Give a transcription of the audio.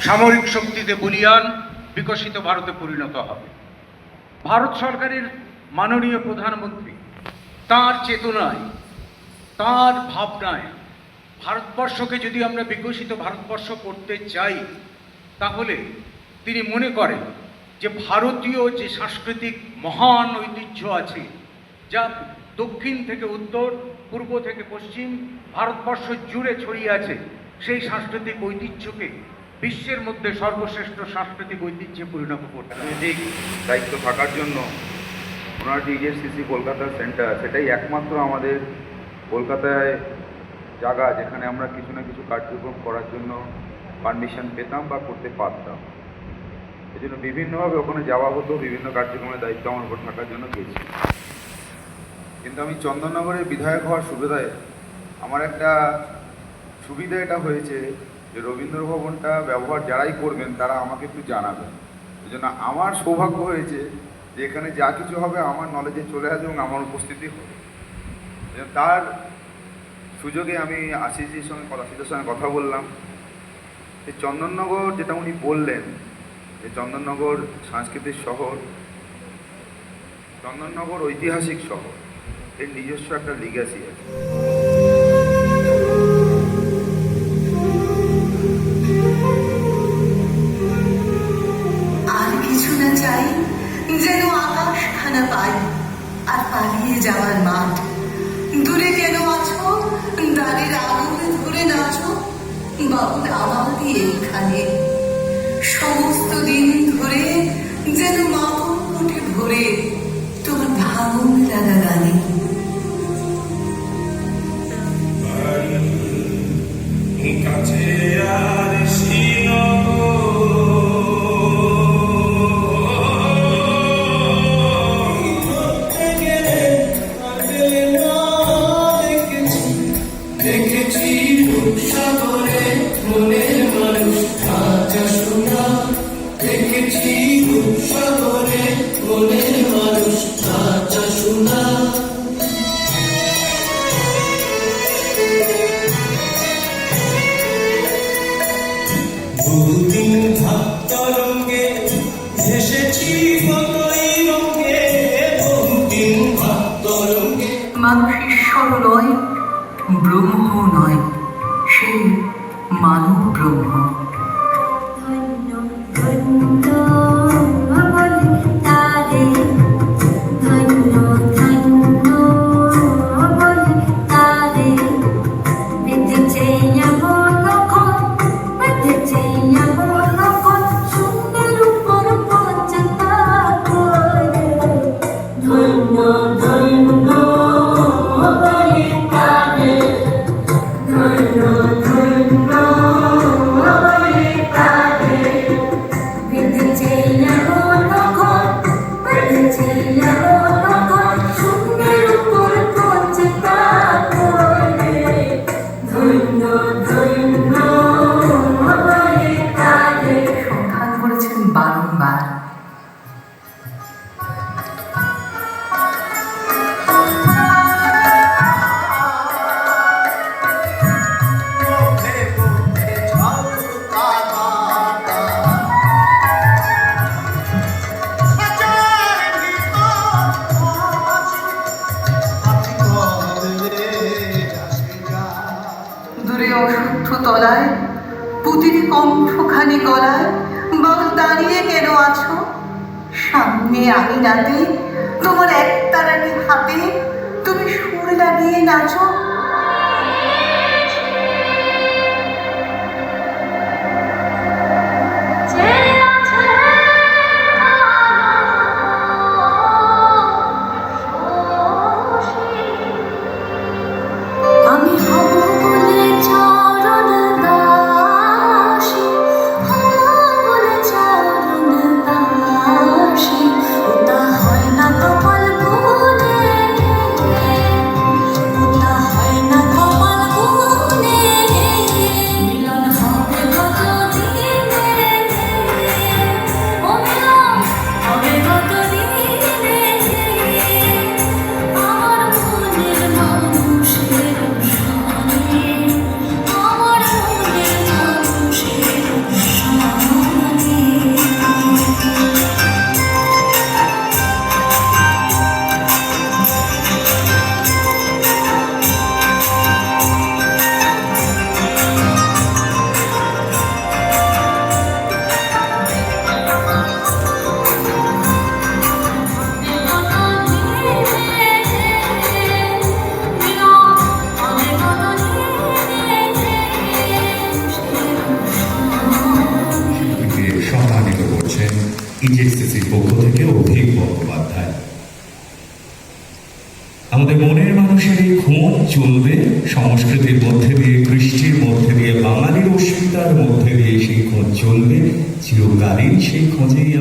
সামরিক শক্তিতে বলীয়ান বিকশিত ভারতে পরিণত হবে। ভারত সরকারের মাননীয় প্রধানমন্ত্রী তার চেতনায়, তার ভাবনায় ভারতবর্ষকে যদি আমরা বিকশিত ভারতবর্ষ করতে চাই, তাহলে তিনি মনে করেন যে ভারতীয় যে সাংস্কৃতিক মহান ঐতিহ্য আছে, যা দক্ষিণ থেকে উত্তর, পূর্ব থেকে পশ্চিম ভারতবর্ষ জুড়ে ছড়িয়ে আছে, সেই সাংস্কৃতিক ঐতিহ্যকে বিশ্বের মধ্যে সর্বশ্রেষ্ঠ সাংস্কৃতিক ঐতিহ্যে পরিণত করতে রাজনৈতিক দায়িত্ব থাকার জন্য ওনার ডিএসসিসি কলকাতার সেন্টার, সেটাই একমাত্র আমাদের কলকাতায় জায়গা যেখানে আমরা কিছু না কিছু কার্যক্রম করার জন্য পারমিশন পেতাম বা করতে পারতাম। এই জন্য বিভিন্নভাবে ওখানে যাওয়া হতো, বিভিন্ন কার্যক্রমের দায়িত্ব আমার উপর থাকার জন্য গেছি। কিন্তু আমি চন্দননগরের বিধায়ক হওয়ার সুবিধায় আমার একটা সুবিধা এটা হয়েছে যে রবীন্দ্র ভবনটা ব্যবহার যারাই করবেন তারা আমাকে একটু জানাবেন। এই জন্য আমার সৌভাগ্য হয়েছে যে এখানে যা কিছু হবে আমার নলেজে চলে আসবে এবং আমার উপস্থিতি হবে। তার সুযোগে আমি আশিসের সঙ্গে কথা বললাম। এই চন্দননগর যেটা উনি বললেন যে চন্দননগর সাংস্কৃতিক শহর, চন্দননগর ঐতিহাসিক শহর, এর নিজস্ব একটা লিগ্যাসি আছে। চাই যেন আকাশ খানা পাই আর পালিয়ে যাওয়ার মাঠ, দূরে কেন আছো দাঁড়ের আগুনে ধরে নাচো বাবুর আমাকে এইখানে সমস্ত দিন ধরে যেন মাথা উঠে ভরে তোমার ভাঙন লাগা গানে। কাছে আর মানুষের ঈশ্বরও নয়, ব্রহ্ম নয়, সে মানব ব্রহ্ম। সন্ধান করেছেন বারংবার। দূরে অশুদ্ধ তলায় পুতির কণ্ঠখানি গলায় বল দাঁড়িয়ে কেন আছো? সামনে আঙিনাতে তোমার একতারানি হাতে তুমি সুর লাগিয়ে নাচো। আমি হব বলে চরণ দাসী, হব বলে চরণ দাসী, ওটা হয় না কপাল গুনে, ওটা হয় না কপাল গুনে, মিলন হবে কত দিনে, ও মিলন হবে কত দিনে, আমার মনের মানুষের সনে, আমার মনের মানুষের সনে। শিল্পীকে সম্মানিত করছেন ইজেসিসির পক্ষ থেকে অভিক বন্দ্যোপাধ্যায়। আমাদের মনের মানুষের এই খোঁজ চলবে সংস্কৃতির মধ্যে দিয়ে, কৃষ্টির মধ্যে দিয়ে, বাঙালির অস্মিতার মধ্যে দিয়ে সেই খোঁজ চলবে চিরকালীন। সেই খোঁজেই